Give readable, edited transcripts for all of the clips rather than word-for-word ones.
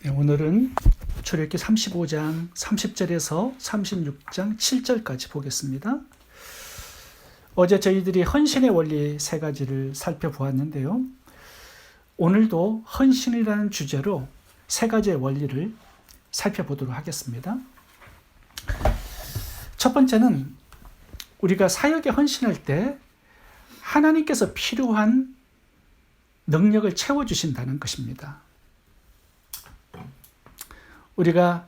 네, 오늘은 출애굽기 35장 30절에서 36장 7절까지 보겠습니다. 어제 저희들이 헌신의 원리 세 가지를 살펴보았는데요. 오늘도 헌신이라는 주제로 세 가지의 원리를 살펴보도록 하겠습니다. 첫 번째는 우리가 사역에 헌신할 때 하나님께서 필요한 능력을 채워주신다는 것입니다. 우리가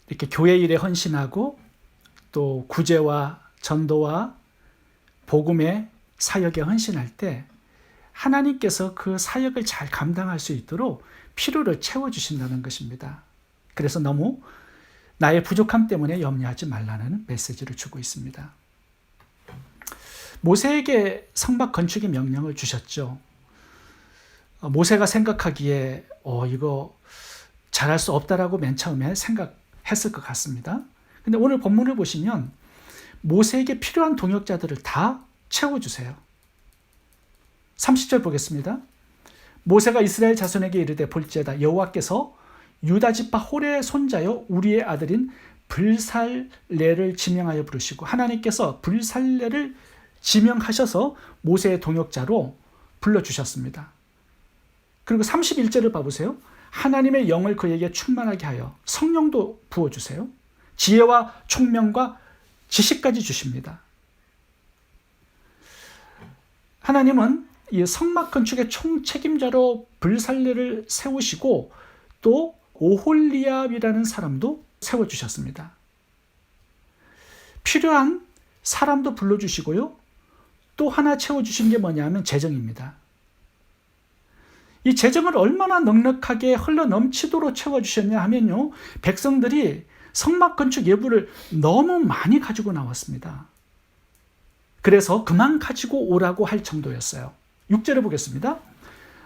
이렇게 교회 일에 헌신하고 또 구제와 전도와 복음의 사역에 헌신할 때 하나님께서 그 사역을 잘 감당할 수 있도록 필요를 채워주신다는 것입니다. 그래서 너무 나의 부족함 때문에 염려하지 말라는 메시지를 주고 있습니다. 모세에게 성막 건축의 명령을 주셨죠. 모세가 생각하기에 이거 잘할 수 없다라고 맨 처음에 생각했을 것 같습니다. 근데 오늘 본문을 보시면 모세에게 필요한 동역자들을 다 채워주세요. 30절 보겠습니다. 모세가 이스라엘 자손에게 이르되 볼지어다 여호와께서 유다 지파 홀의 손자요 우리의 아들인 불살레를 지명하여 부르시고 하나님께서 불살레를 지명하셔서 모세의 동역자로 불러주셨습니다. 그리고 31절을 봐보세요. 하나님의 영을 그에게 충만하게 하여 성령도 부어주세요. 지혜와 총명과 지식까지 주십니다. 하나님은 이 성막 건축의 총책임자로 불살레를 세우시고 또 오홀리압이라는 사람도 세워주셨습니다. 필요한 사람도 불러주시고요. 또 하나 채워주신 게 뭐냐면 재정입니다. 이 재정을 얼마나 넉넉하게 흘러넘치도록 채워주셨냐 하면요. 백성들이 성막 건축 예물을 너무 많이 가지고 나왔습니다. 그래서 그만 가지고 오라고 할 정도였어요. 6절을 보겠습니다.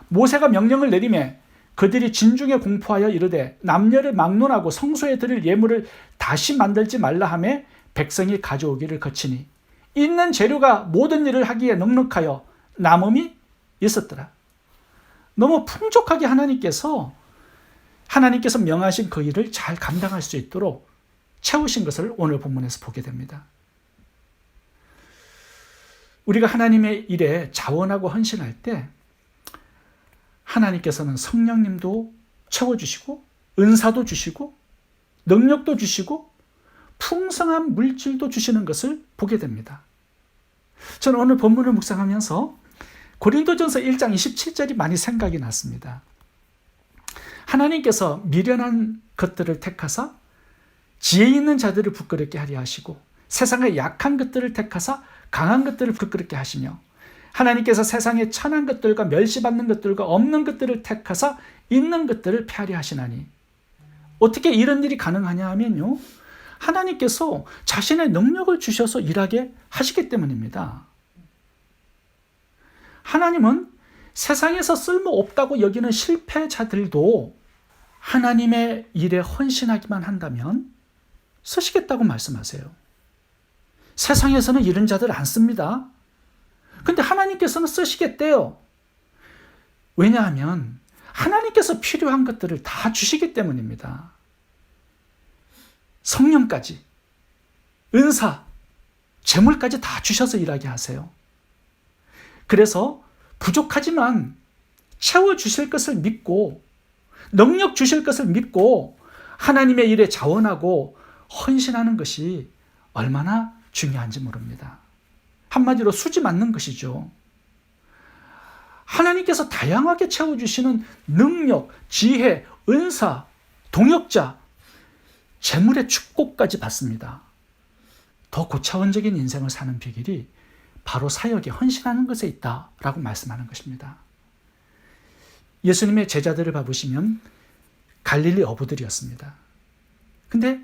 모세가 명령을 내리매 그들이 진중에 공포하여 이르되 남녀를 막론하고 성소에 드릴 예물을 다시 만들지 말라 하며 백성이 가져오기를 거치니 있는 재료가 모든 일을 하기에 넉넉하여 남음이 있었더라. 너무 풍족하게 하나님께서 명하신 그 일을 잘 감당할 수 있도록 채우신 것을 오늘 본문에서 보게 됩니다. 우리가 하나님의 일에 자원하고 헌신할 때 하나님께서는 성령님도 채워주시고 은사도 주시고 능력도 주시고 풍성한 물질도 주시는 것을 보게 됩니다. 저는 오늘 본문을 묵상하면서 고린도전서 1장 27절이 많이 생각이 났습니다. 하나님께서 미련한 것들을 택하사 지혜 있는 자들을 부끄럽게 하려 하시고 세상의 약한 것들을 택하사 강한 것들을 부끄럽게 하시며 하나님께서 세상의 천한 것들과 멸시받는 것들과 없는 것들을 택하사 있는 것들을 폐하려 하시나니 어떻게 이런 일이 가능하냐 하면요. 하나님께서 자신의 능력을 주셔서 일하게 하시기 때문입니다. 하나님은 세상에서 쓸모없다고 여기는 실패자들도 하나님의 일에 헌신하기만 한다면 쓰시겠다고 말씀하세요. 세상에서는 이런 자들 안 씁니다. 근데 하나님께서는 쓰시겠대요. 왜냐하면 하나님께서 필요한 것들을 다 주시기 때문입니다. 성령까지, 은사, 재물까지 다 주셔서 일하게 하세요. 그래서 부족하지만 채워주실 것을 믿고 능력 주실 것을 믿고 하나님의 일에 자원하고 헌신하는 것이 얼마나 중요한지 모릅니다. 한마디로 수지 맞는 것이죠. 하나님께서 다양하게 채워주시는 능력, 지혜, 은사, 동역자, 재물의 축복까지 받습니다. 더 고차원적인 인생을 사는 비결이 바로 사역에 헌신하는 것에 있다라고 말씀하는 것입니다. 예수님의 제자들을 봐보시면 갈릴리 어부들이었습니다. 근데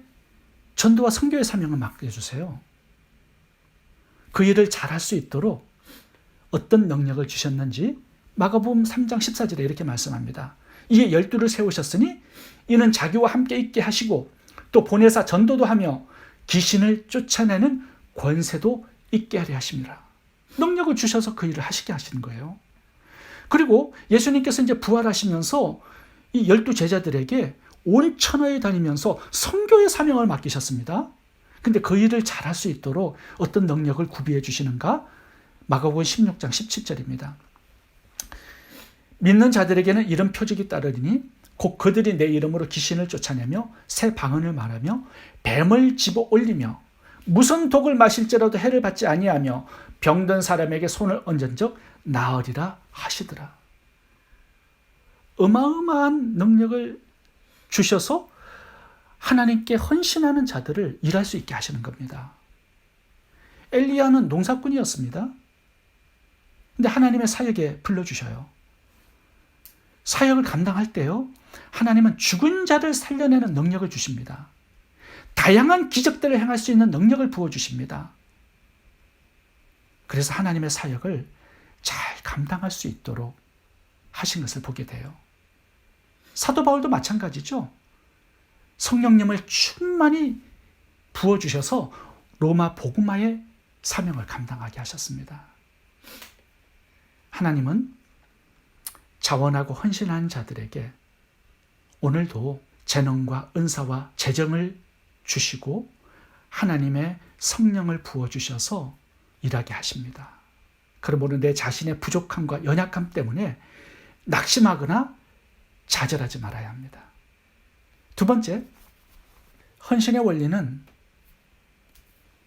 전도와 선교의 사명을 맡겨주세요. 그 일을 잘할 수 있도록 어떤 능력을 주셨는지 마가복음 3장 14절에 이렇게 말씀합니다. 이에 12를 세우셨으니 이는 자기와 함께 있게 하시고 또 보내사 전도도 하며 귀신을 쫓아내는 권세도 있게 하려 하십니다. 능력을 주셔서 그 일을 하시게 하시는 거예요. 그리고 예수님께서 이제 부활하시면서 이 12제자들에게 온 천하에 다니면서 선교의 사명을 맡기셨습니다. 근데 그 일을 잘할 수 있도록 어떤 능력을 구비해 주시는가? 마가복음 16장 17절입니다. 믿는 자들에게는 이런 표적이 따르리니 곧 그들이 내 이름으로 귀신을 쫓아내며 새 방언을 말하며 뱀을 집어 올리며 무슨 독을 마실지라도 해를 받지 아니하며 병든 사람에게 손을 얹은 적 나으리라 하시더라. 어마어마한 능력을 주셔서 하나님께 헌신하는 자들을 일할 수 있게 하시는 겁니다. 엘리야는 농사꾼이었습니다. 근데 하나님의 사역에 불러주셔요. 사역을 감당할 때요, 하나님은 죽은 자를 살려내는 능력을 주십니다. 다양한 기적들을 행할 수 있는 능력을 부어주십니다. 그래서 하나님의 사역을 잘 감당할 수 있도록 하신 것을 보게 돼요. 사도 바울도 마찬가지죠. 성령님을 충만히 부어주셔서 로마 복음화의 사명을 감당하게 하셨습니다. 하나님은 자원하고 헌신하는 자들에게 오늘도 재능과 은사와 재정을 주시고 하나님의 성령을 부어주셔서 일하게 하십니다. 그러므로 내 자신의 부족함과 연약함 때문에 낙심하거나 좌절하지 말아야 합니다. 두 번째, 헌신의 원리는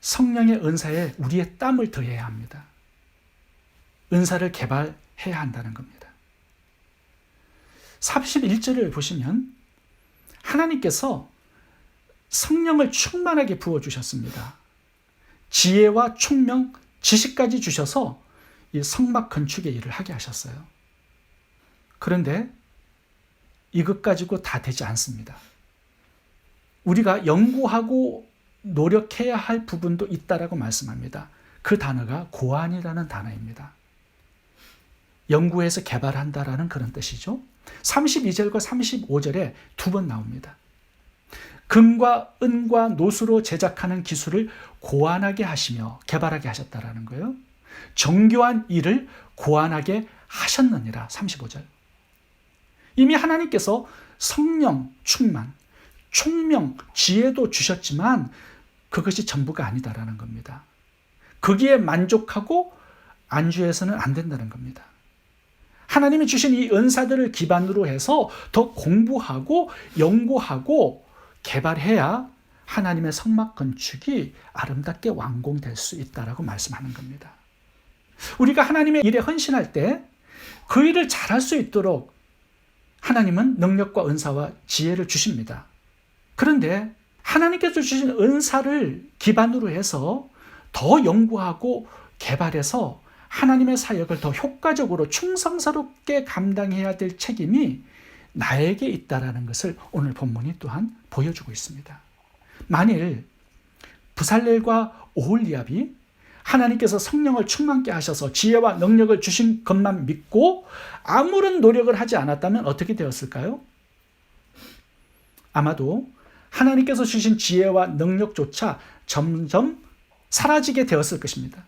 성령의 은사에 우리의 땀을 더해야 합니다. 은사를 개발해야 한다는 겁니다. 31절을 보시면 하나님께서 성령을 충만하게 부어주셨습니다. 지혜와 총명, 지식까지 주셔서 이 성막 건축의 일을 하게 하셨어요. 그런데 이것 가지고 다 되지 않습니다. 우리가 연구하고 노력해야 할 부분도 있다라고 말씀합니다. 그 단어가 고안이라는 단어입니다. 연구해서 개발한다라는 그런 뜻이죠. 32절과 35절에 두 번 나옵니다. 금과 은과 노수로 제작하는 기술을 고안하게 하시며 개발하게 하셨다라는 거예요. 정교한 일을 고안하게 하셨느니라. 35절. 이미 하나님께서 성령 충만, 총명, 지혜도 주셨지만 그것이 전부가 아니다라는 겁니다. 거기에 만족하고 안주해서는 안 된다는 겁니다. 하나님이 주신 이 은사들을 기반으로 해서 더 공부하고 연구하고 개발해야 하나님의 성막 건축이 아름답게 완공될 수 있다라고 말씀하는 겁니다. 우리가 하나님의 일에 헌신할 때 그 일을 잘할 수 있도록 하나님은 능력과 은사와 지혜를 주십니다. 그런데 하나님께서 주신 은사를 기반으로 해서 더 연구하고 개발해서 하나님의 사역을 더 효과적으로 충성스럽게 감당해야 될 책임이 나에게 있다라는 것을 오늘 본문이 또한 보여주고 있습니다. 만일 부살렐과 오홀리압이 하나님께서 성령을 충만케 하셔서 지혜와 능력을 주신 것만 믿고 아무런 노력을 하지 않았다면 어떻게 되었을까요? 아마도 하나님께서 주신 지혜와 능력조차 점점 사라지게 되었을 것입니다.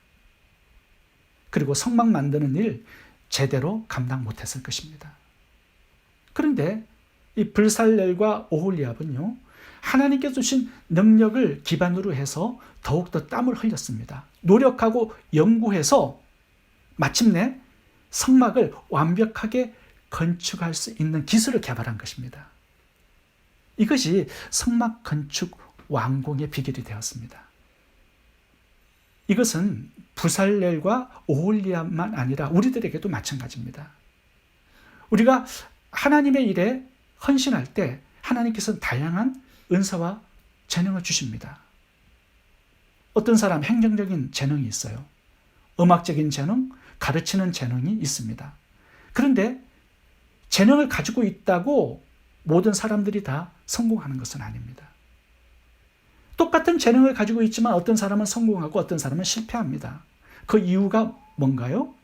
그리고 성막 만드는 일 제대로 감당 못했을 것입니다. 그런데 이 불살렐과 오홀리압은요, 하나님께서 주신 능력을 기반으로 해서 더욱더 땀을 흘렸습니다. 노력하고 연구해서 마침내 성막을 완벽하게 건축할 수 있는 기술을 개발한 것입니다. 이것이 성막 건축 완공의 비결이 되었습니다. 이것은 부살렐과 오홀리압만 아니라 우리들에게도 마찬가지입니다. 우리가 하나님의 일에 헌신할 때 하나님께서는 다양한 은사와 재능을 주십니다. 어떤 사람 행정적인 재능이 있어요. 음악적인 재능, 가르치는 재능이 있습니다. 그런데 재능을 가지고 있다고 모든 사람들이 다 성공하는 것은 아닙니다. 똑같은 재능을 가지고 있지만 어떤 사람은 성공하고 어떤 사람은 실패합니다. 그 이유가 뭔가요?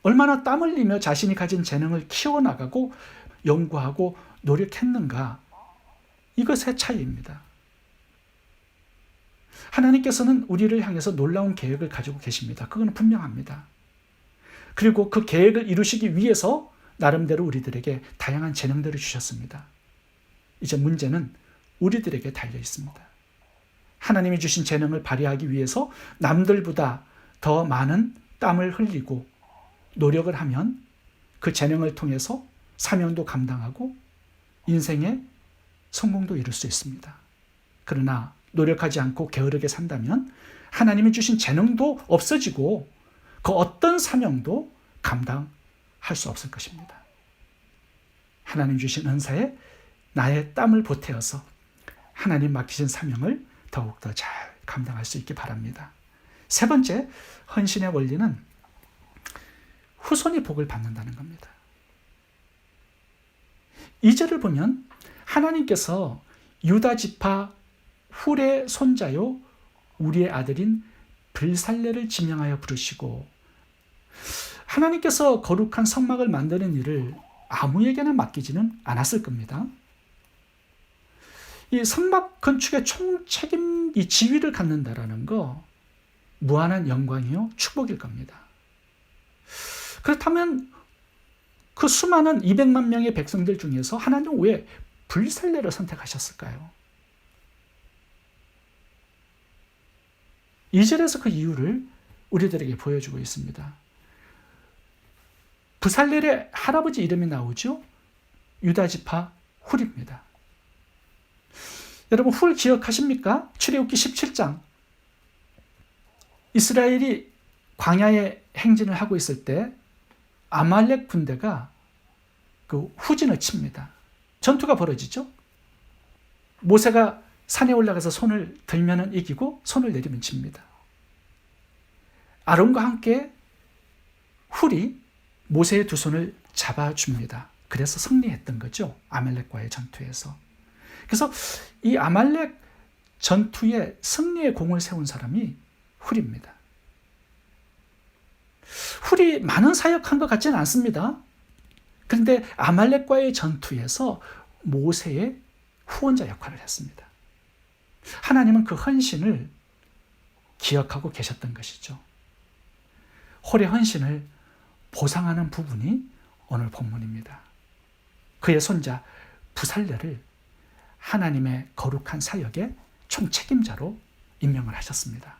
얼마나 땀 흘리며 자신이 가진 재능을 키워나가고 연구하고 노력했는가? 이것의 차이입니다. 하나님께서는 우리를 향해서 놀라운 계획을 가지고 계십니다. 그건 분명합니다. 그리고 그 계획을 이루시기 위해서 나름대로 우리들에게 다양한 재능들을 주셨습니다. 이제 문제는 우리들에게 달려 있습니다. 하나님이 주신 재능을 발휘하기 위해서 남들보다 더 많은 땀을 흘리고 노력을 하면 그 재능을 통해서 사명도 감당하고 인생의 성공도 이룰 수 있습니다. 그러나 노력하지 않고 게으르게 산다면 하나님이 주신 재능도 없어지고 그 어떤 사명도 감당할 수 없을 것입니다. 하나님 주신 은사에 나의 땀을 보태어서 하나님 맡기신 사명을 더욱더 잘 감당할 수 있기 바랍니다. 세 번째, 헌신의 원리는 후손이 복을 받는다는 겁니다. 2절을 보면 하나님께서 유다 지파 훌의 손자요 우리의 아들인 블살레를 지명하여 부르시고, 하나님께서 거룩한 성막을 만드는 일을 아무에게나 맡기지는 않았을 겁니다. 이 성막 건축의 총책임 이 지위를 갖는다라는 거 무한한 영광이요 축복일 겁니다. 그렇다면 그 수많은 200만 명의 백성들 중에서 하나님은 왜 블살레를 선택하셨을까요? 2절에서 그 이유를 우리들에게 보여주고 있습니다. 브살렐의 할아버지 이름이 나오죠. 유다지파 훌입니다. 여러분 훌 기억하십니까? 출애굽기 17장 이스라엘이 광야에 행진을 하고 있을 때 아말렉 군대가 그 후진을 칩니다. 전투가 벌어지죠. 모세가 산에 올라가서 손을 들면 이기고 손을 내리면 집니다. 아론과 함께 훌이 모세의 두 손을 잡아줍니다. 그래서 승리했던 거죠. 아말렉과의 전투에서. 그래서 이 아말렉 전투에 승리의 공을 세운 사람이 훌입니다. 훌이 많은 사역한 것 같지는 않습니다. 그런데 아말렉과의 전투에서 모세의 후원자 역할을 했습니다. 하나님은 그 헌신을 기억하고 계셨던 것이죠. 홀의 헌신을 보상하는 부분이 오늘 본문입니다. 그의 손자 브살레를 하나님의 거룩한 사역의 총책임자로 임명을 하셨습니다.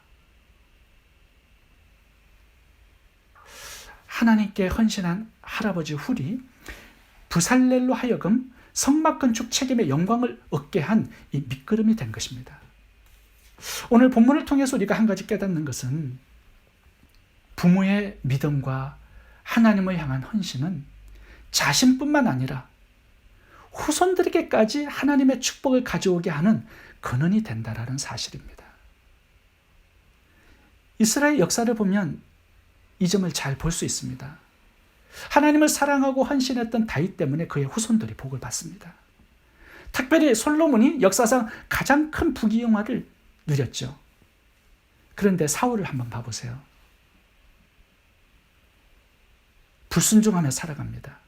하나님께 헌신한 할아버지 훌이 브살렐로 하여금 성막 건축 책임의 영광을 얻게 한 이 밑거름이 된 것입니다. 오늘 본문을 통해서 우리가 한 가지 깨닫는 것은 부모의 믿음과 하나님을 향한 헌신은 자신뿐만 아니라 후손들에게까지 하나님의 축복을 가져오게 하는 근원이 된다라는 사실입니다. 이스라엘 역사를 보면 이 점을 잘 볼 수 있습니다. 하나님을 사랑하고 헌신했던 다윗 때문에 그의 후손들이 복을 받습니다. 특별히 솔로몬이 역사상 가장 큰 부귀영화를 누렸죠. 그런데 사울을 한번 봐보세요. 불순종하며 살아갑니다.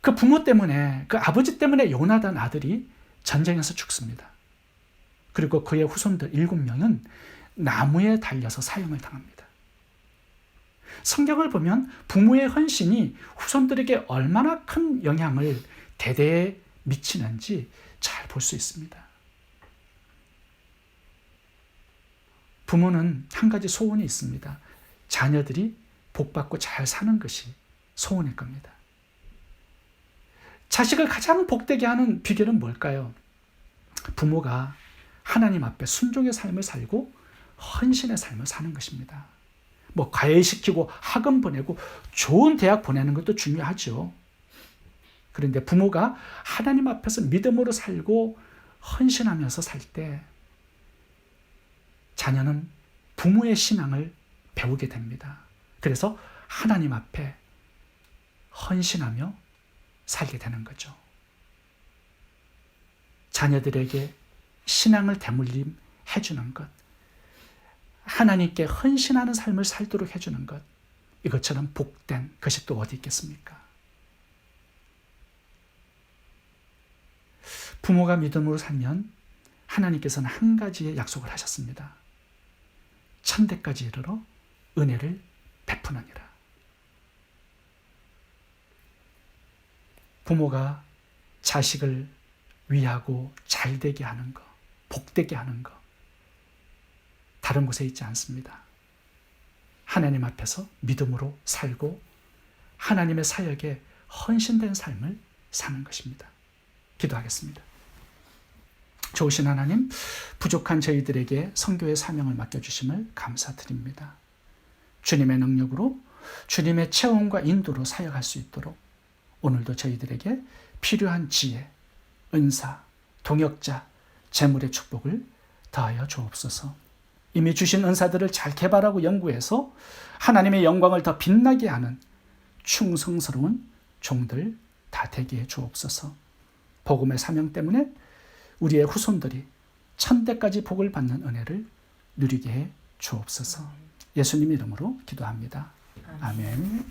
그 부모 때문에, 그 아버지 때문에 요나단 아들이 전쟁에서 죽습니다. 그리고 그의 후손들 7명은 나무에 달려서 사형을 당합니다. 성경을 보면 부모의 헌신이 후손들에게 얼마나 큰 영향을 대대에 미치는지 잘 볼 수 있습니다. 부모는 한 가지 소원이 있습니다. 자녀들이 복받고 잘 사는 것이 소원일 겁니다. 자식을 가장 복되게 하는 비결은 뭘까요? 부모가 하나님 앞에 순종의 삶을 살고 헌신의 삶을 사는 것입니다. 뭐 과외시키고 학원 보내고 좋은 대학 보내는 것도 중요하죠. 그런데 부모가 하나님 앞에서 믿음으로 살고 헌신하면서 살 때 자녀는 부모의 신앙을 배우게 됩니다. 그래서 하나님 앞에 헌신하며 살게 되는 거죠. 자녀들에게 신앙을 대물림 해주는 것, 하나님께 헌신하는 삶을 살도록 해주는 것, 이것처럼 복된 것이 또 어디 있겠습니까? 부모가 믿음으로 살면 하나님께서는 한 가지의 약속을 하셨습니다. 천대까지 이르러 은혜를 베푸느니라. 부모가 자식을 위하고 잘되게 하는 것, 복되게 하는 것, 다른 곳에 있지 않습니다. 하나님 앞에서 믿음으로 살고 하나님의 사역에 헌신된 삶을 사는 것입니다. 기도하겠습니다. 좋으신 하나님, 부족한 저희들에게 선교의 사명을 맡겨주심을 감사드립니다. 주님의 능력으로 주님의 체험과 인도로 사역할 수 있도록 오늘도 저희들에게 필요한 지혜, 은사, 동역자, 재물의 축복을 더하여 주옵소서. 이미 주신 은사들을 잘 개발하고 연구해서 하나님의 영광을 더 빛나게 하는 충성스러운 종들 다 되게 해 주옵소서. 복음의 사명 때문에 우리의 후손들이 천대까지 복을 받는 은혜를 누리게 해 주옵소서. 예수님 이름으로 기도합니다. 아멘.